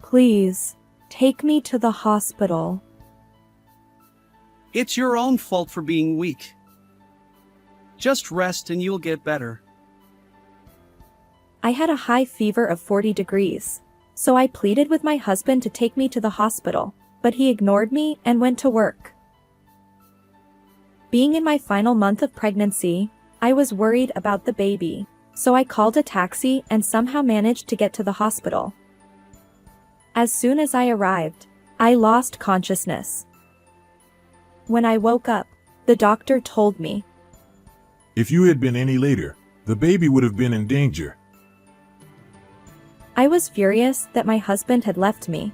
Please, take me to the hospital. It's your own fault for being weak. Just rest and you'll get better. I had a high fever of 40 degrees, so I pleaded with my husband to take me to the hospital, but he ignored me and went to work. Being in my final month of pregnancy, I was worried about the baby, so I called a taxi and somehow managed to get to the hospital. As soon as I arrived, I lost consciousness. When I woke up, the doctor told me, If you had been any later, the baby would have been in danger. I was furious that my husband had left me.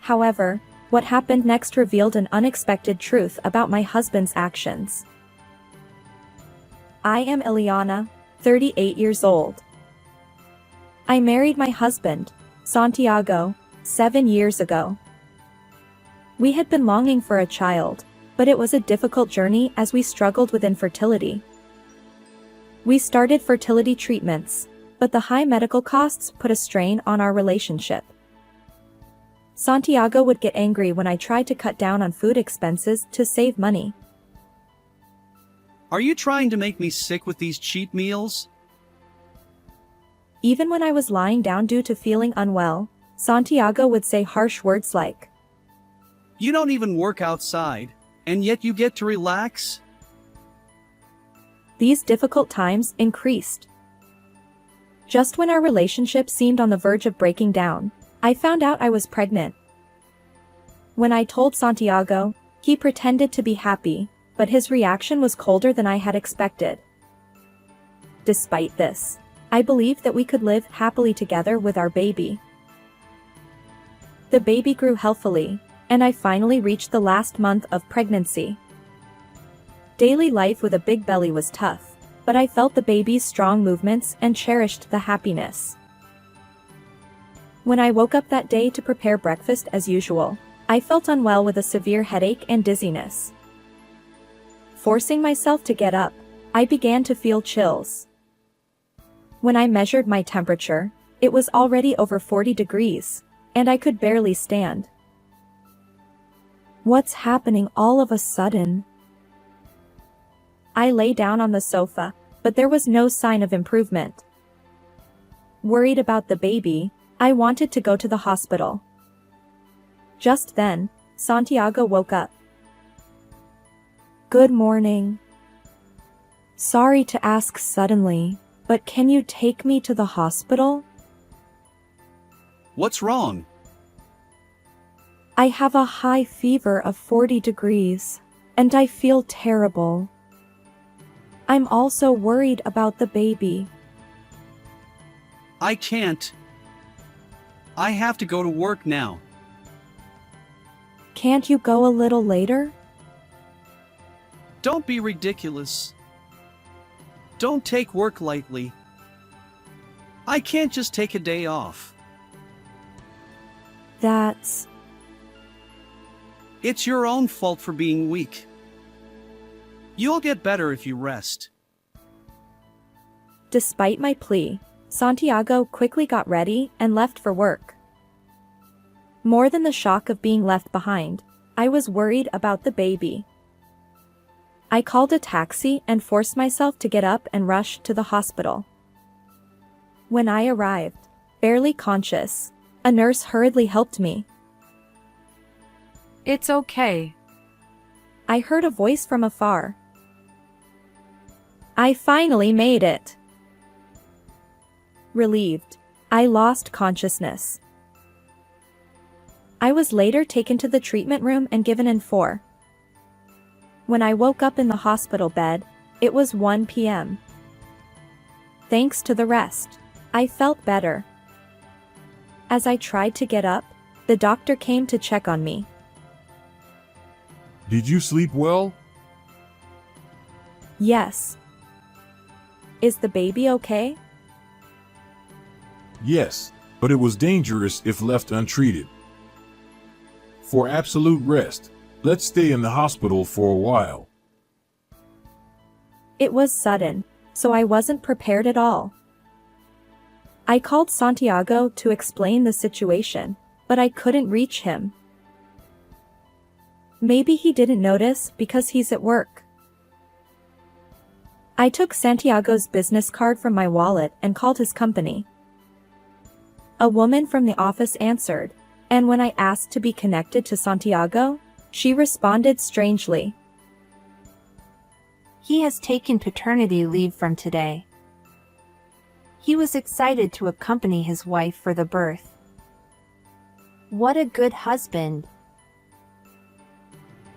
However, what happened next revealed an unexpected truth about my husband's actions. I am Ileana, 38 years old. I married my husband, Santiago, 7 years ago. We had been longing for a child, but it was a difficult journey as we struggled with infertility. We started fertility treatments, but the high medical costs put a strain on our relationship. Santiago would get angry when I tried to cut down on food expenses to save money. Are you trying to make me sick with these cheap meals? Even when I was lying down due to feeling unwell, Santiago would say harsh words like, You don't even work outside, and yet you get to relax? These difficult times increased. Just when our relationship seemed on the verge of breaking down, I found out I was pregnant. When I told Santiago, he pretended to be happy, but his reaction was colder than I had expected. Despite this, I believed that we could live happily together with our baby. The baby grew healthily, and I finally reached the last month of pregnancy. Daily life with a big belly was tough, but I felt the baby's strong movements and cherished the happiness. When I woke up that day to prepare breakfast as usual, I felt unwell with a severe headache and dizziness. Forcing myself to get up, I began to feel chills. When I measured my temperature, it was already over 40 degrees, and I could barely stand. What's happening all of a sudden? I lay down on the sofa, but there was no sign of improvement. Worried about the baby, I wanted to go to the hospital. Just then, Santiago woke up. Good morning. Sorry to ask suddenly, but can you take me to the hospital? What's wrong? I have a high fever of 40 degrees, and I feel terrible. I'm also worried about the baby. I can't. I have to go to work now. Can't you go a little later? Don't be ridiculous. Don't take work lightly. I can't just take a day off. It's your own fault for being weak. You'll get better if you rest. Despite my plea, Santiago quickly got ready and left for work. More than the shock of being left behind, I was worried about the baby. I called a taxi and forced myself to get up and rush to the hospital. When I arrived, barely conscious, a nurse hurriedly helped me. It's okay. I heard a voice from afar. I finally made it. Relieved, I lost consciousness. I was later taken to the treatment room and given N4. When I woke up in the hospital bed, it was 1 p.m. Thanks to the rest, I felt better. As I tried to get up, the doctor came to check on me. Did you sleep well? Yes. Is the baby okay? Yes, but it was dangerous if left untreated. For absolute rest, let's stay in the hospital for a while. It was sudden, so I wasn't prepared at all. I called Santiago to explain the situation, but I couldn't reach him. Maybe he didn't notice because he's at work. I took Santiago's business card from my wallet and called his company. A woman from the office answered, and when I asked to be connected to Santiago, she responded strangely. He has taken paternity leave from today. He was excited to accompany his wife for the birth. What a good husband.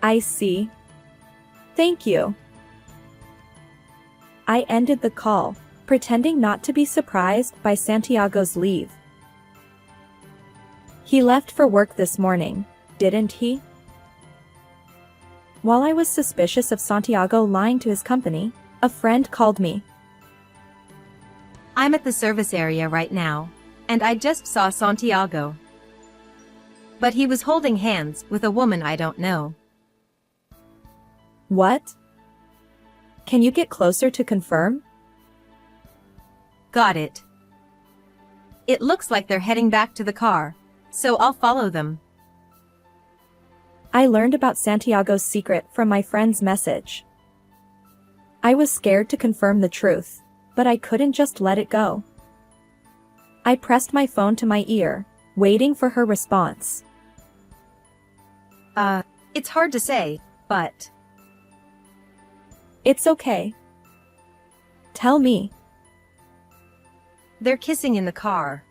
I see. Thank you. I ended the call, pretending not to be surprised by Santiago's leave. He left for work this morning, didn't he? While I was suspicious of Santiago lying to his company, a friend called me. I'm at the service area right now, and I just saw Santiago. But he was holding hands with a woman I don't know. What? Can you get closer to confirm? Got it. It looks like they're heading back to the car, so I'll follow them. I learned about Santiago's secret from my friend's message. I was scared to confirm the truth, but I couldn't just let it go. I pressed my phone to my ear, waiting for her response. It's hard to say, but... It's okay. Tell me. They're kissing in the car.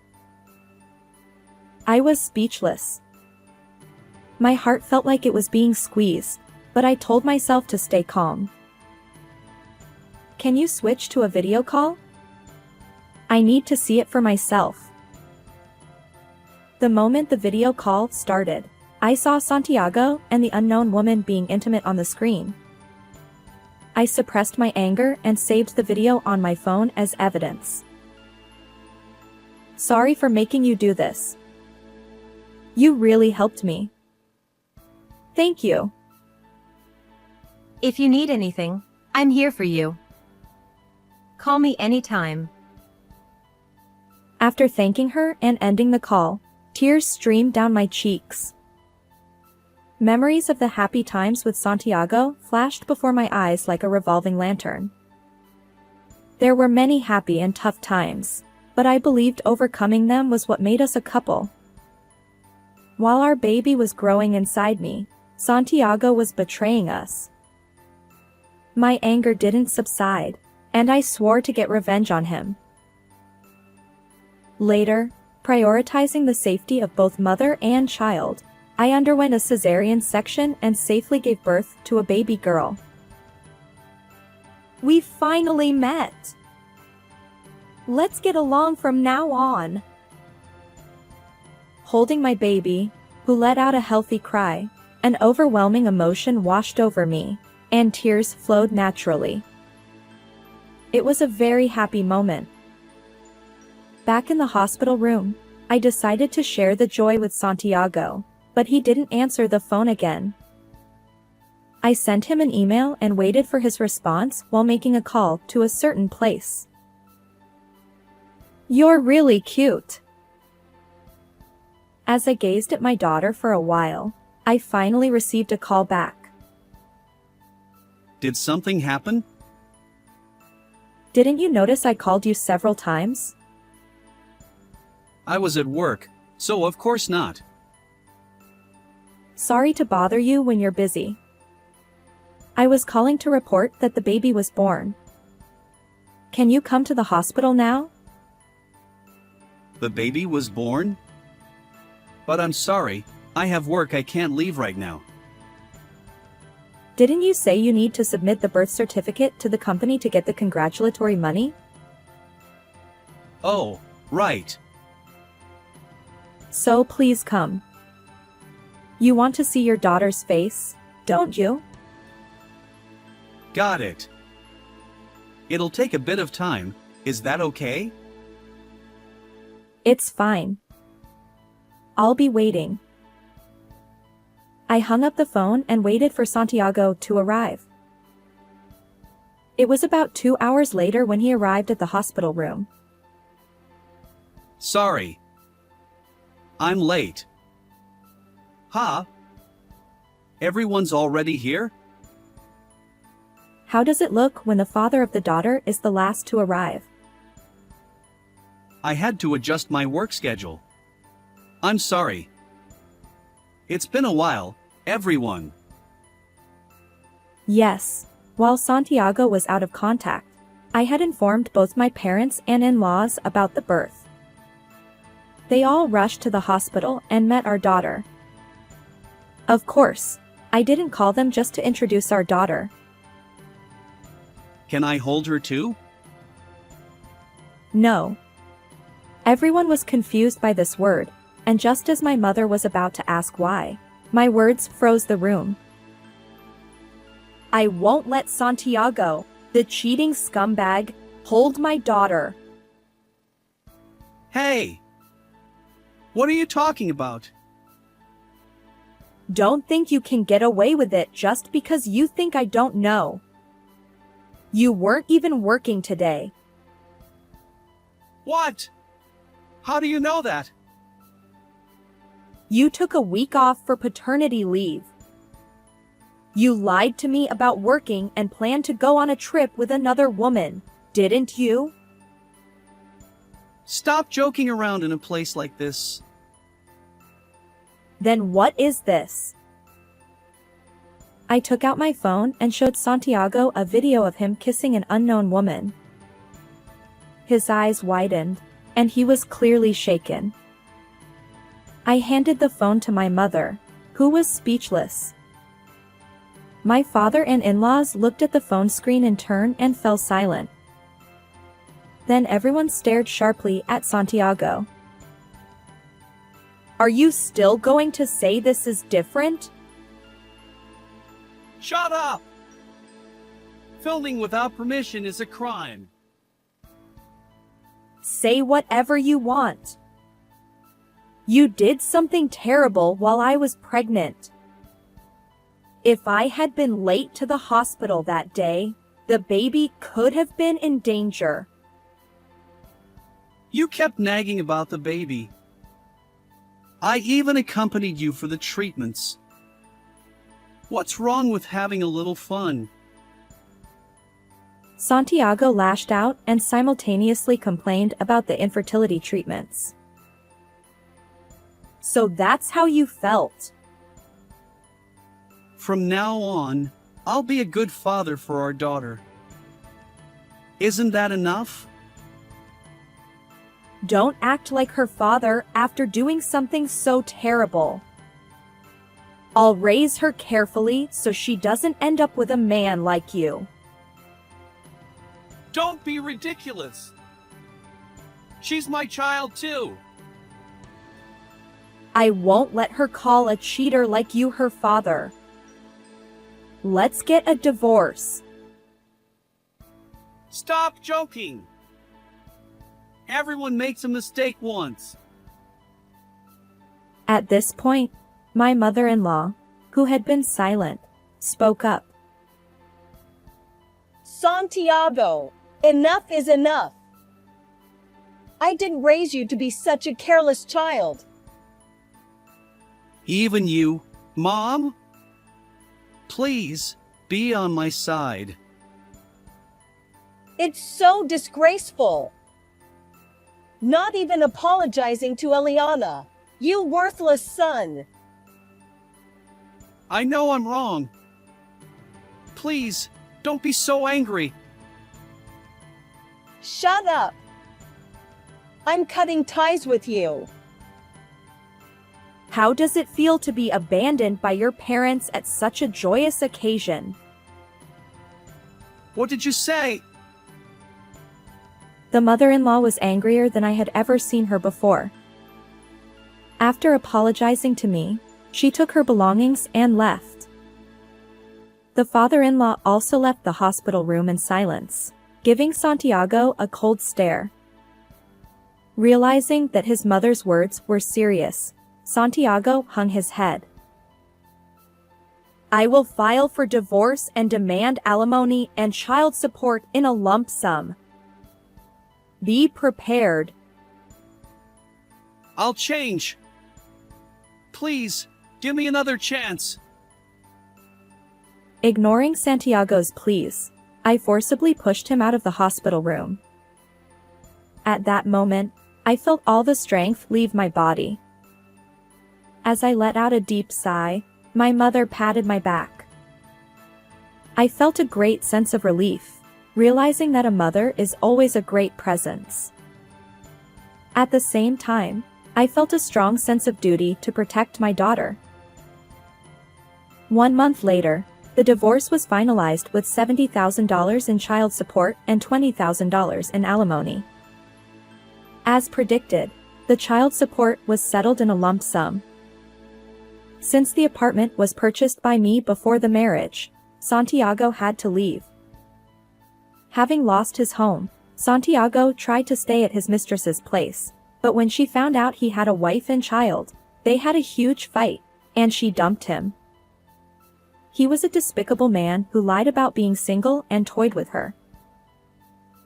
I was speechless. My heart felt like it was being squeezed, but I told myself to stay calm. Can you switch to a video call? I need to see it for myself. The moment the video call started, I saw Santiago and the unknown woman being intimate on the screen. I suppressed my anger and saved the video on my phone as evidence. Sorry for making you do this. You really helped me. Thank you. If you need anything, I'm here for you. Call me anytime. After thanking her and ending the call, tears streamed down my cheeks. Memories of the happy times with Santiago flashed before my eyes like a revolving lantern. There were many happy and tough times, but I believed overcoming them was what made us a couple. While our baby was growing inside me, Santiago was betraying us. My anger didn't subside, and I swore to get revenge on him. Later, prioritizing the safety of both mother and child, I underwent a cesarean section and safely gave birth to a baby girl. We finally met! Let's get along from now on. Holding my baby, who let out a healthy cry, an overwhelming emotion washed over me, and tears flowed naturally. It was a very happy moment. Back in the hospital room, I decided to share the joy with Santiago, but he didn't answer the phone again. I sent him an email and waited for his response while making a call to a certain place. You're really cute. As I gazed at my daughter for a while, I finally received a call back. Did something happen? Didn't you notice I called you several times? I was at work, so of course not. Sorry to bother you when you're busy. I was calling to report that the baby was born. Can you come to the hospital now? The baby was born? But I'm sorry, I have work, I can't leave right now. Didn't you say you need to submit the birth certificate to the company to get the congratulatory money? Oh, right. So please come. You want to see your daughter's face, don't you? Got it. It'll take a bit of time, is that okay? It's fine. I'll be waiting. I hung up the phone and waited for Santiago to arrive. It was about 2 hours later when he arrived at the hospital room. Sorry. I'm late. Huh? Everyone's already here? How does it look when the father of the daughter is the last to arrive? I had to adjust my work schedule. I'm sorry. It's been a while, everyone. Yes. While Santiago was out of contact, I had informed both my parents and in-laws about the birth. They all rushed to the hospital and met our daughter. Of course, I didn't call them just to introduce our daughter. Can I hold her too? No. Everyone was confused by this word, and just as my mother was about to ask why, my words froze the room. I won't let Santiago, the cheating scumbag, hold my daughter. Hey! What are you talking about? Don't think you can get away with it just because you think I don't know. You weren't even working today. What? How do you know that? You took a week off for paternity leave. You lied to me about working and planned to go on a trip with another woman, didn't you? Stop joking around in a place like this. Then what is this? I took out my phone and showed Santiago a video of him kissing an unknown woman. His eyes widened, and he was clearly shaken. I handed the phone to my mother, who was speechless. My father and in-laws looked at the phone screen in turn and fell silent. Then everyone stared sharply at Santiago. Are you still going to say this is different? Shut up! Filming without permission is a crime. Say whatever you want. You did something terrible while I was pregnant. If I had been late to the hospital that day, the baby could have been in danger. You kept nagging about the baby. I even accompanied you for the treatments. What's wrong with having a little fun? Santiago lashed out and simultaneously complained about the infertility treatments. So that's how you felt. From now on, I'll be a good father for our daughter. Isn't that enough? Don't act like her father after doing something so terrible. I'll raise her carefully so she doesn't end up with a man like you. Don't be ridiculous. She's my child too. I won't let her call a cheater like you her father. Let's get a divorce. Stop joking. Everyone makes a mistake once. At this point, my mother-in-law, who had been silent, spoke up. Santiago, enough is enough. I didn't raise you to be such a careless child. Even you, Mom? Please, be on my side. It's so disgraceful. Not even apologizing to Eliana, you worthless son. I know I'm wrong. Please, don't be so angry. Shut up. I'm cutting ties with you. How does it feel to be abandoned by your parents at such a joyous occasion? What did you say? The mother-in-law was angrier than I had ever seen her before. After apologizing to me, she took her belongings and left. The father-in-law also left the hospital room in silence, giving Santiago a cold stare. Realizing that his mother's words were serious, Santiago hung his head. I will file for divorce and demand alimony and child support in a lump sum. Be prepared. I'll change. Please, give me another chance. Ignoring Santiago's pleas, I forcibly pushed him out of the hospital room. At that moment, I felt all the strength leave my body. As I let out a deep sigh, my mother patted my back. I felt a great sense of relief, realizing that a mother is always a great presence. At the same time, I felt a strong sense of duty to protect my daughter. 1 month later, the divorce was finalized with $70,000 in child support and $20,000 in alimony. As predicted, the child support was settled in a lump sum. Since the apartment was purchased by me before the marriage, Santiago had to leave. Having lost his home, Santiago tried to stay at his mistress's place, but when she found out he had a wife and child, they had a huge fight, and she dumped him. He was a despicable man who lied about being single and toyed with her.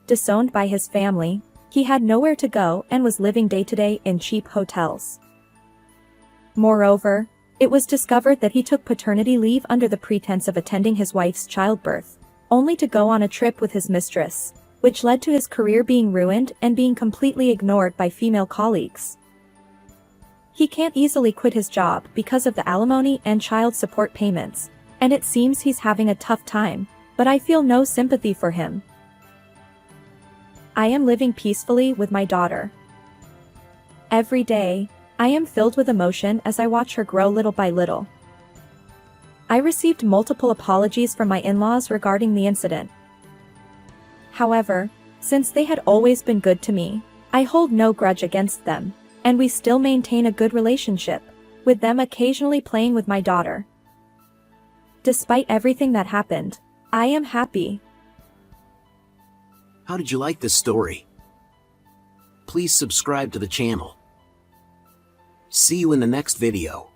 Disowned by his family, he had nowhere to go and was living day-to-day in cheap hotels. Moreover, it was discovered that he took paternity leave under the pretense of attending his wife's childbirth, only to go on a trip with his mistress, which led to his career being ruined and being completely ignored by female colleagues. He can't easily quit his job because of the alimony and child support payments, and it seems he's having a tough time, but I feel no sympathy for him. I am living peacefully with my daughter. Every day, I am filled with emotion as I watch her grow little by little. I received multiple apologies from my in-laws regarding the incident. However, since they had always been good to me, I hold no grudge against them, and we still maintain a good relationship, with them occasionally playing with my daughter. Despite everything that happened, I am happy. How did you like this story? Please subscribe to the channel. See you in the next video.